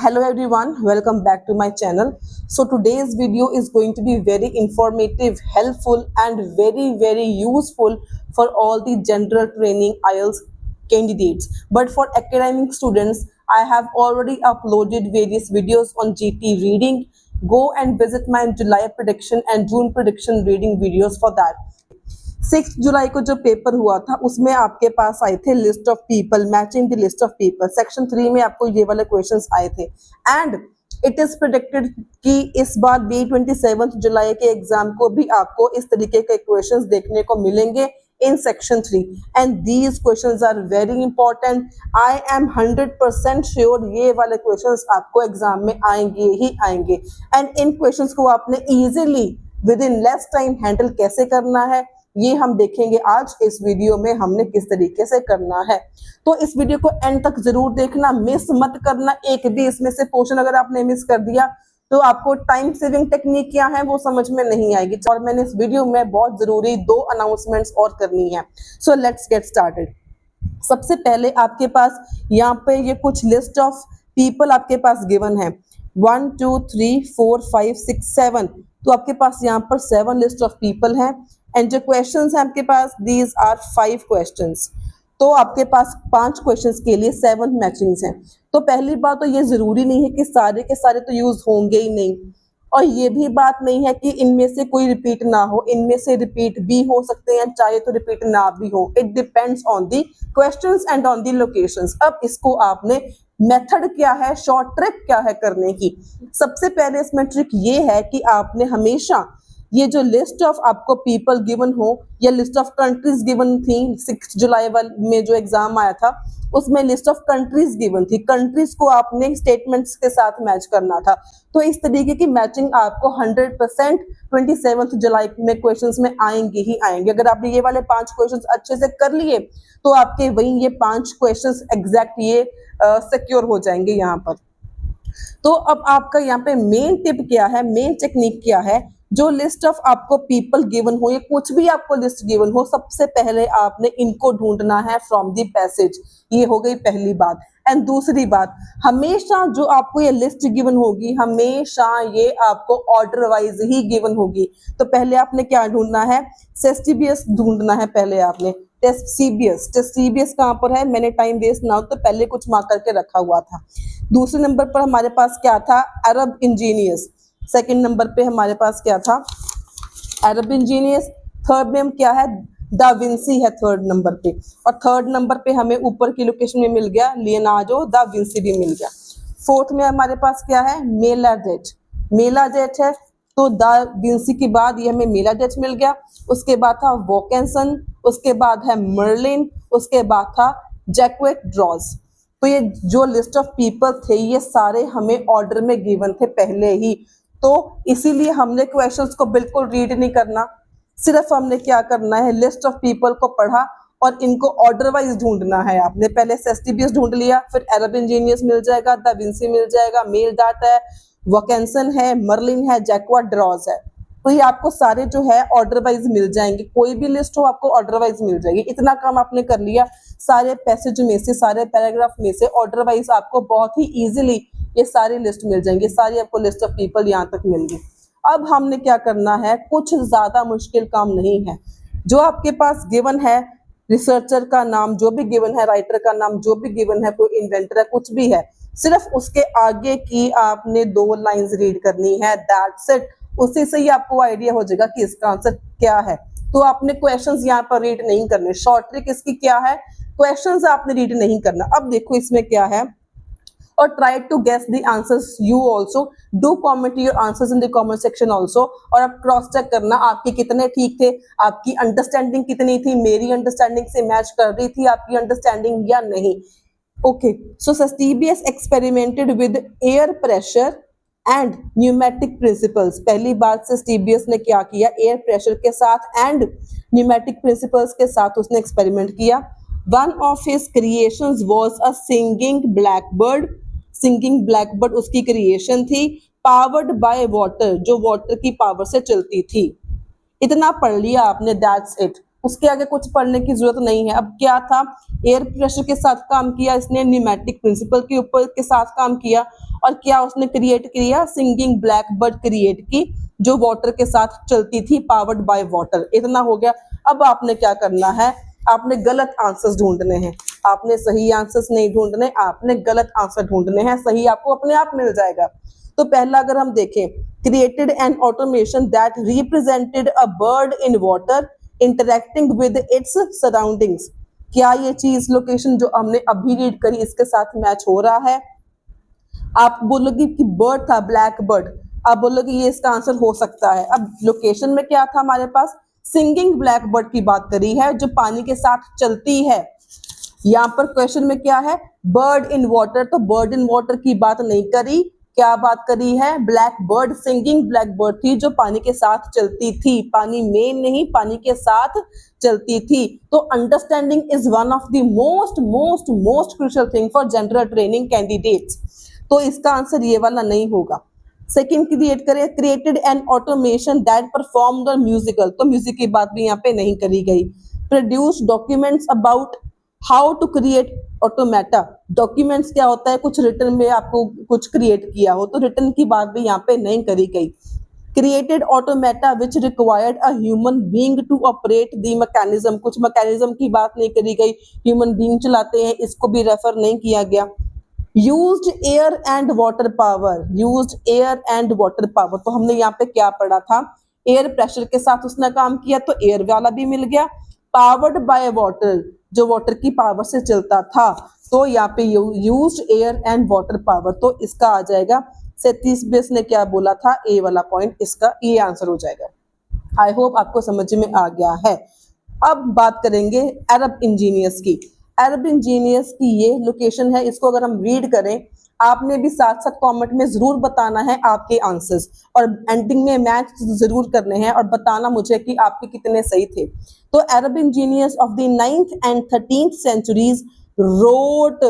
Hello everyone, welcome back to my channel. So today's video is going to be very informative, helpful and very useful for all the general training IELTS candidates. But for academic students, I have already uploaded various videos on GT reading. Go and visit my July prediction and June prediction reading videos for that. 6 जुलाई को जो paper हुआ था उसमें आपके पास आए थे list of people, matching the list of people. Section 3 में आपको ये वाले क्वेश्चंस आए थे एंड इट इज प्रेडिक्टेड कि इस बार भी 27 जुलाई के एग्जाम को भी आपको इस तरीके के क्वेश्चंस देखने को मिलेंगे in section 3 and these questions are very important. I am 100% sure ये वाले questions आपको एग्जाम में आएंगे ही आएंगे and इन questions को आपने easily within less time handle कैसे करना है ये हम देखेंगे आज इस वीडियो में हमने किस तरीके से करना है। तो इस वीडियो को एंड तक जरूर देखना, मिस मत करना। एक भी इसमें से पोर्शन अगर आपने मिस कर दिया तो आपको टाइम सेविंग टेक्निक क्या है वो समझ में नहीं आएगी। और मैंने इस वीडियो में बहुत जरूरी 2 अनाउंसमेंट्स और करनी है। So let's get started. सबसे पहले आपके पास यहाँ पे ये कुछ लिस्ट ऑफ पीपल आपके पास गिवन है 1 2 3 4 5 6 7। तो आपके पास यहाँ पर 7 लिस्ट ऑफ पीपल हैं एंड जो क्वेश्चंस हैं आपके पास दीज आर 5 क्वेश्चंस। तो आपके पास 5 क्वेश्चंस के लिए 7 मैचिंग्स हैं। तो पहली बात तो ये जरूरी नहीं है कि सारे के सारे तो यूज होंगे ही नहीं, और ये भी बात नहीं है कि इनमें से कोई रिपीट ना हो, इनमें से रिपीट भी हो सकते हैं चाहे तो रिपीट ना भी हो। It depends on the questions and on the locations. अब इसको आपने मेथड क्या है, शॉर्ट ट्रिक क्या है करने की। सबसे पहले इसमें ट्रिक ये है कि आपने हमेशा ये जो लिस्ट ऑफ आपको पीपल गिवन हो या लिस्ट ऑफ कंट्रीज गिवन थी 6 जुलाई में जो एग्जाम आया था उसमें लिस्ट ऑफ कंट्रीज गिवन थी, कंट्रीज को आपने स्टेटमेंट्स के साथ मैच करना था। तो इस तरीके की मैचिंग आपको 100% 27 जुलाई में क्वेश्चंस में आएंगे ही आएंगे। अगर आपने ये वाले 5 क्वेश्चंस अच्छे से कर लिए तो आपके वही ये 5 क्वेश्चंस एग्जैक्ट ये सिक्योर हो जाएंगे यहाँ पर। तो अब आपका यहाँ पे मेन टिप क्या है, मेन टेक्निक क्या है। जो लिस्ट ऑफ आपको पीपल गिवन हो या कुछ भी आपको लिस्ट गिवन हो, सबसे पहले आपने इनको ढूंढना है फ्रॉम दी पैसेज। ये हो गई पहली बात। एंड दूसरी बात, हमेशा जो आपको ये लिस्ट गिवन होगी हमेशा ये आपको ऑर्डर वाइज ही गिवन होगी। तो पहले आपने क्या ढूंढना है, सेस्टिबियस ढूंढना है पहले आपने। टेस्ट सीबीएस कहाँ पर है, मैंने टाइम वेस्ट ना हो तो पहले कुछ मार्क करके रखा हुआ था। दूसरे नंबर पर हमारे पास क्या था, अरब इंजीनियर्स। सेकंड नंबर पे हमारे पास क्या था, अरब इंजीनियर्स। थर्ड में हम क्या है, दा विंसी है थर्ड नंबर पे। और थर्ड नंबर पे हमें ऊपर की लोकेशन में मिल गया लियोनार्डो दा विंसी भी मिल गया। फोर्थ में हमारे पास क्या है, मेला जेट है। तो दा विंसी के बाद ये हमें मेला जेट मिल गया। उसके बाद था वोकेंसन, उसके बाद है मर्लिन, उसके बाद था जैक्वेट ड्रॉज। तो ये जो लिस्ट ऑफ पीपल थे ये सारे हमें ऑर्डर में गिवन थे पहले ही। तो इसीलिए हमने क्वेश्चंस को बिल्कुल रीड नहीं करना, सिर्फ हमने क्या करना है, लिस्ट ऑफ पीपल को पढ़ा और इनको ऑर्डर वाइज ढूंढना है। आपने पहले सेस्टिबियस ढूंढ लिया, फिर अरब इंजीनियर्स मिल जाएगा, दा विंसी मिल जाएगा, मेल डाट है, वोकेंसन है, मर्लिन है, जैक्वा ड्रॉज है। तो ये आपको सारे जो है ऑर्डर वाइज मिल जाएंगे, कोई भी लिस्ट हो आपको ऑर्डर वाइज मिल जाएगी। इतना काम आपने कर लिया, सारे पैसेज में से, सारे पैराग्राफ में से ऑर्डर वाइज आपको बहुत ही इजीली ये सारी लिस्ट मिल जाएंगी, सारी आपको लिस्ट ऑफ पीपल यहाँ तक मिल गई। अब हमने क्या करना है, कुछ ज्यादा मुश्किल काम नहीं है। जो आपके पास गिवन है, रिसर्चर का नाम जो भी गिवन है, राइटर का नाम जो भी गिवन है, कोई इन्वेंटर है, कुछ भी है, सिर्फ उसके आगे की आपने 2 लाइंस रीड करनी है, दैट्स इट। उसी से ही आपको आइडिया हो जाएगा कि इसका आंसर क्या है। तो आपने क्वेश्चंस यहाँ पर रीड नहीं करने। शॉर्ट ट्रिक इसकी क्या है, क्वेश्चंस आपने रीड नहीं करना। अब देखो इसमें क्या है, और try to guess the answers you also, do comment your answers in the comment section also. और आप क्रॉस चेक करना आपके कितने ठीक थे, आपकी अंडरस्टैंडिंग कितनी थी, मेरी अंडरस्टैंडिंग से मैच कर रही थी आपकी अंडरस्टैंडिंग या नहीं। Okay, so Ctesibius experimented with air pressure and pneumatic principles. पहली बात सेस्टिबियस ने क्या किया, एयर प्रेशर के साथ एंड न्यूमेटिक प्रिंसिपल्स के साथ उसने एक्सपेरिमेंट किया। One of his creations was a singing Blackbird. Singing Blackbird उसकी क्रिएशन थी, पावर्ड बाय वाटर, जो वाटर की पावर से चलती थी। इतना पढ़ लिया आपने, दैट्स इट। उसके आगे कुछ पढ़ने की जरूरत नहीं है। अब क्या था, एयर प्रेशर के साथ काम किया इसने, न्यूमेटिक प्रिंसिपल के ऊपर के साथ काम किया, और क्या उसने क्रिएट किया, सिंगिंग ब्लैक बर्ड क्रिएट की जो वाटर के साथ चलती थी, पावर्ड बाय वाटर। इतना हो गया। अब आपने क्या करना है, आपने गलत आंसर्स ढूंढने हैं, आपने सही आंसर्स नहीं ढूंढने, आपने गलत आंसर ढूंढने हैं, सही आपको अपने आप मिल जाएगा। तो पहला अगर हम देखें, created an automation that represented a bird in water interacting with its surroundings. क्या ये चीज, लोकेशन जो हमने अभी रीड करी इसके साथ मैच हो रहा है? आप बोलोगे कि बर्ड था, ब्लैक बर्ड, आप बोलोगे ये इसका आंसर हो सकता है। अब लोकेशन में क्या था हमारे पास, सिंगिंग ब्लैक बर्ड की बात करी है जो पानी के साथ चलती है। यहाँ पर क्वेश्चन में क्या है, बर्ड इन वाटर, तो बर्ड इन वाटर की बात नहीं करी, क्या बात करी है, black bird, singing black bird थी जो पानी के साथ चलती थी, पानी में नहीं, पानी के साथ चलती थी। तो understanding is one of the most most most crucial thing for general training candidates. तो इसका आंसर ये वाला नहीं होगा। सेकंड क्रिएट करें, created an automation that perform the musical, तो म्यूजिक की बात भी यहाँ पे नहीं करी गई। Produce documents about how to create automata, documents क्या होता है, कुछ रिटर्न में आपको कुछ क्रिएट किया हो, तो रिटर्न की बात भी यहाँ पे नहीं करी गई। Created automata which required a human being to operate the mechanism, कुछ मैकेनिज्म की बात नहीं करी गई, ह्यूमन बीइंग चलाते हैं, इसको भी रेफर नहीं किया गया। Used air and water power, used air and water power, तो हमने यहाँ पे क्या पढ़ा था, एयर प्रेशर के साथ उसने काम किया तो एयर वाला भी मिल गया, पावर्ड बाय वाटर जो वाटर की पावर से चलता था, तो यहाँ पे used air and water power, तो इसका आ जाएगा 37 बेस ने क्या बोला था, ए वाला पॉइंट, इसका ये आंसर हो जाएगा। आई होप आपको समझ में आ गया है। अब बात करेंगे अरब इंजीनियर्स की। अरब इंजीनियर्स की ये लोकेशन है, इसको अगर हम रीड करें, आपने भी साथ साथ कमेंट में जरूर बताना है आपके आंसर्स, और एंडिंग में मैच जरूर करने हैं और बताना मुझे कि आपके कितने सही थे। तो Arab engineers of the 9th and 13th centuries wrote,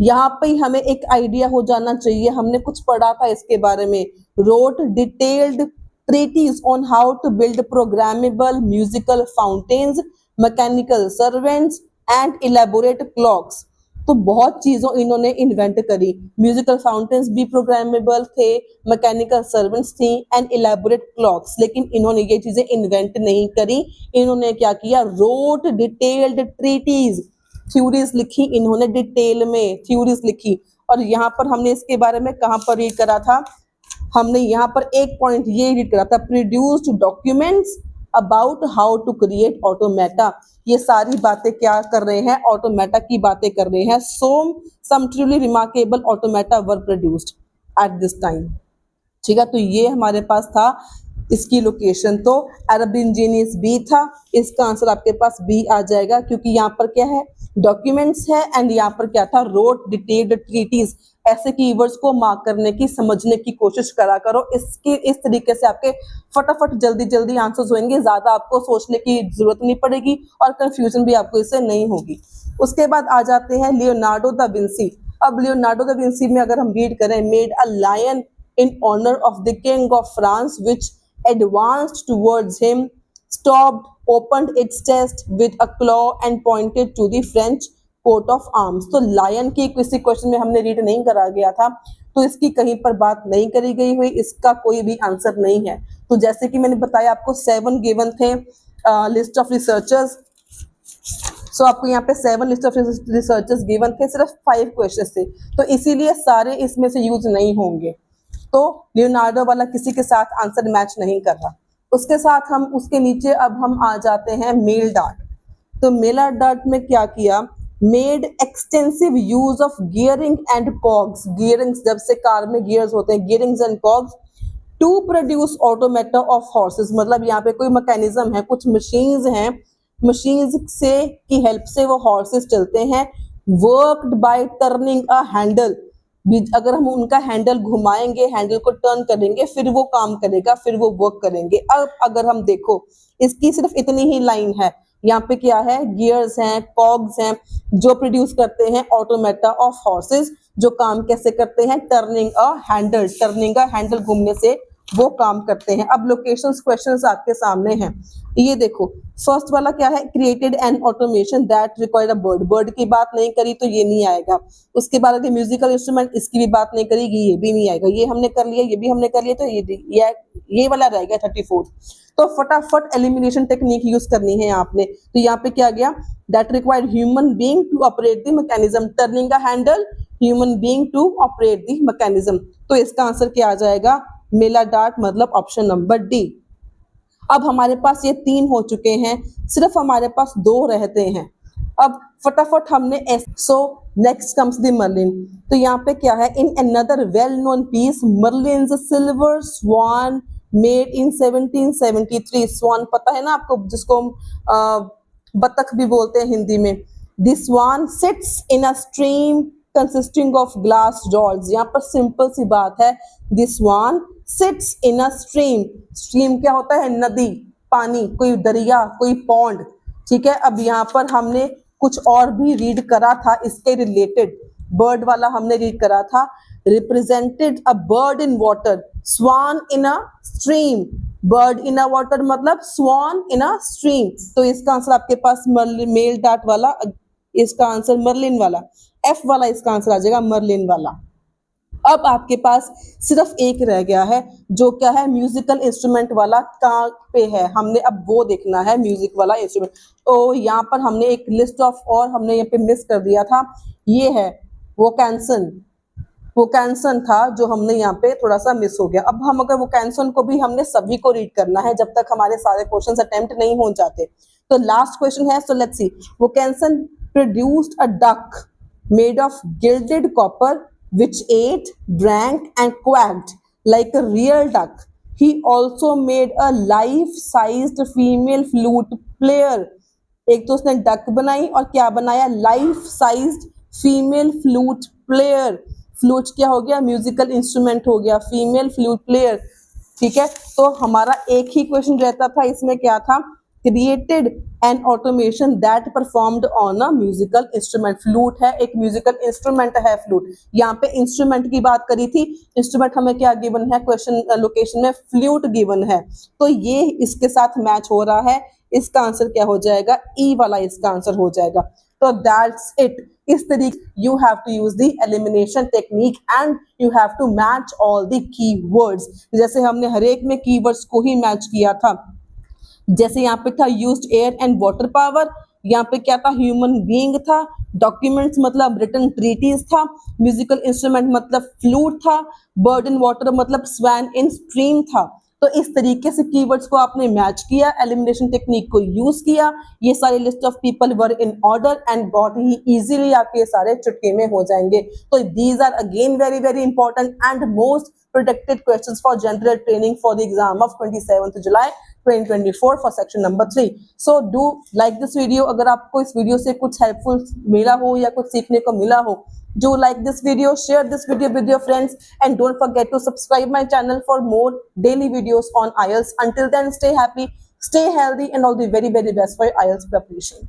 यहाँ पे हमें एक आइडिया हो जाना चाहिए, हमने कुछ पढ़ा था इसके बारे में, wrote detailed treatise on how to build programmable musical fountains, mechanical servants and elaborate clocks। तो बहुत चीजों इन्होंने इन्वेंट करी, म्यूजिकल फाउंटेन्स भी प्रोग्रामेबल थे, मैकेनिकल सर्वेंट्स थी एंड इलेबोरेट क्लॉक्स, लेकिन इन्होंने ये चीजें इन्वेंट नहीं करी। इन्होंने क्या किया, रोट डिटेल्ड ट्रीटीज, थ्योरीज लिखी इन्होंने, डिटेल में थ्योरीज लिखी। और यहाँ पर हमने इसके बारे में कहाँ पर रीड करा था, हमने यहाँ पर एक पॉइंट ये रीड करा था, produced documents about how to create automata. ये सारी बातें क्या कर रहे हैं, ऑटोमेटा की बातें कर रहे हैं। Some truly remarkable automata were produced at this time. ठीक है, तो ये हमारे पास था इसकी लोकेशन, तो अरब इंजीनियर्स बी था, इसका आंसर आपके पास बी आ जाएगा, क्योंकि यहाँ पर क्या है, डॉक्यूमेंट्स है, एंड यहाँ पर क्या था, रोट डिटेल्ड ट्रीटीज। ऐसे कीवर्ड्स को मार्क करने की, समझने की कोशिश करा करो, इसके इस तरीके से आपके फटाफट जल्दी जल्दी आंसर्स होंगे, ज्यादा आपको सोचने की जरूरत नहीं पड़ेगी और कंफ्यूजन भी आपको इससे नहीं होगी। उसके बाद आ जाते हैं लियोनार्डो दा विंसी। अब लियोनार्डो दा विंसी में अगर हम रीड करें, made a lion in honor of the king of France which advanced towards him, stopped, opened its chest with a claw and pointed to the French coat of arms। तो lion की किसी question में हमने read नहीं करा गया था, तो इसकी कहीं पर बात नहीं करी गई हुई, इसका कोई भी आंसर नहीं है। तो जैसे कि मैंने बताया आपको 7 गिवन थे लिस्ट ऑफ रिसर्चर्स, सो आपको यहाँ पे 7 लिस्ट ऑफ रिसर्चर्स गिवन थे, सिर्फ 5 क्वेश्चन थे, तो इसीलिए सारे इसमें से यूज नहीं होंगे। तो लियोनार्डो वाला किसी के साथ आंसर मैच नहीं कर रहा। उसके साथ हम उसके नीचे अब हम आ जाते हैं मेल डार्ट। तो मेल डार्ट में क्या किया, made extensive use of gearing and cogs, gearings जब से कार में गियर्स होते हैं, gearings and cogs, to produce automata of horses. मतलब यहाँ पे कोई मैकेनिज्म है, कुछ मशीन्स हैं, मशीन्स से की हेल्प से वो हॉर्सेस चलते हैं। Worked bye turning a handle, अगर हम उनका हैंडल घुमाएंगे, हैंडल को टर्न करेंगे, फिर वो काम करेगा, फिर वो वर्क करेंगे। अब अगर हम देखो, इसकी सिर्फ इतनी ही लाइन है, यहाँ पे क्या है, गियर्स हैं, कॉग्स हैं, जो प्रोड्यूस करते हैं ऑटोमेटा ऑफ हॉर्सेस, जो काम कैसे करते हैं, turning a handle, turning a handle घूमने से वो काम करते हैं। अब लोकेशंस क्वेश्चंस आपके सामने हैं, ये देखो फर्स्ट वाला क्या है, created an automation that required a bird, bird की बात नहीं करी तो ये नहीं आएगा। उसके बाद अगर म्यूजिकल इंस्ट्रूमेंट, इसकी भी बात नहीं करेगी, ये भी नहीं आएगा। ये हमने कर लिया, ये भी हमने कर लिया, तो ये वाला रह गया 34। तो फटाफट एलिमिनेशन टेक्निक यूज करनी है आपने। तो यहाँ पे क्या गया, that required human being to operate the mechanism, turning a handle, human being to operate the mechanism. तो इसका आंसर क्या आ जाएगा, मेला डार्ट, मतलब ऑप्शन नंबर डी। अब हमारे पास ये 3 हो चुके हैं, सिर्फ हमारे पास 2 रहते हैं। अब फटाफट हमने so next comes the Merlin. तो यहाँ पे क्या है, in another well known piece Merlin's silver swan made in 1773। Swan पता है ना आपको, जिसको हम बतख भी बोलते हैं हिंदी में। This swan sits in a stream consisting of glass dolls. यहाँ पर सिंपल सी बात है, this one sits in a stream. Stream क्या होता है, नदी, पानी, कोई दरिया, कोई पॉन्ड, ठीक है। अब यहाँ पर हमने कुछ और भी रीड करा था इसके रिलेटेड, बर्ड वाला हमने रीड करा था, represented a bird in water, swan in a stream, bird in a water मतलब स्वान इन अ स्ट्रीम। तो इसका आंसर आपके पास मेल डार्ट वाला, इसका आंसर मर्लिन वाला, एफ वाला इसका आंसर आ जाएगा, मर्लिन वाला। अब आपके पास सिर्फ एक रह गया है, जो क्या है, म्यूजिकल इंस्ट्रूमेंट वाला कहाँ पे है, हमने अब वो देखना है, म्यूजिक वाला इंस्ट्रूमेंट। तो यहाँ पर हमने एक लिस्ट ऑफ, और हमने यहाँ पे मिस कर दिया था, ये है वो कैंसन था जो हमने यहाँ पे थोड़ा सा मिस हो गया। अब हम अगर वो कैंसन को भी हमने सभी को रीड करना है जब तक हमारे सारे क्वेश्चंस अटेम्प्ट नहीं हो जाते। तो लास्ट क्वेश्चन है, सो लेट्स सी, वो Vaucanson produced a duck made of gilded copper which ate, drank and quacked like a real duck. He also made a life-sized female flute player. एक तो उसने duck बनाई और क्या बनाया, life sized female flute player. Flute क्या हो गया, म्यूजिकल इंस्ट्रूमेंट हो गया, फीमेल फ्लूट प्लेयर, ठीक है। तो हमारा एक ही क्वेश्चन रहता था, इसमें क्या था, created an automation that performed on a musical instrument. Flute है, एक म्यूजिकल इंस्ट्रूमेंट है फ्लूट। यहाँ पे इंस्ट्रूमेंट की बात करी थी, इंस्ट्रूमेंट हमें क्या गिवन है, क्वेश्चन लोकेशन में फ्लूट गिवन है, तो ये इसके साथ मैच हो रहा है। इसका आंसर क्या हो जाएगा, ई वाला इसका आंसर हो जाएगा। तो दैट्स इट। इस तरीके you have to use the elimination technique and you have to match all the keywords. जैसे हमने हर एक में कीवर्ड्स को ही मैच किया था, जैसे यहाँ पे था used air and water power, यहाँ पे क्या था, ह्यूमन बीइंग था, डॉक्यूमेंट्स मतलब रिटन ट्रीटीज था, म्यूजिकल इंस्ट्रूमेंट मतलब फ्लूट था, बर्ड इन वाटर मतलब स्वैन इन स्ट्रीम था। तो इस तरीके से कीवर्ड्स को आपने मैच किया, एलिमिनेशन टेक्निक को यूज किया, ये सारे list of people were in order and बहुत ही इजीली आपके सारे चुटकी में हो जाएंगे। तो these are again very very important and most protected questions for general training for the exam of 27th July 2024 for section number 3। So do like this video. अगर आपको इस वीडियो से कुछ हेल्पफुल मिला हो या कुछ सीखने को मिला हो, do like this video, share this video with your friends and don't forget to subscribe my channel for more daily videos on IELTS. Until then, stay happy, stay healthy and all the very best for your IELTS preparation.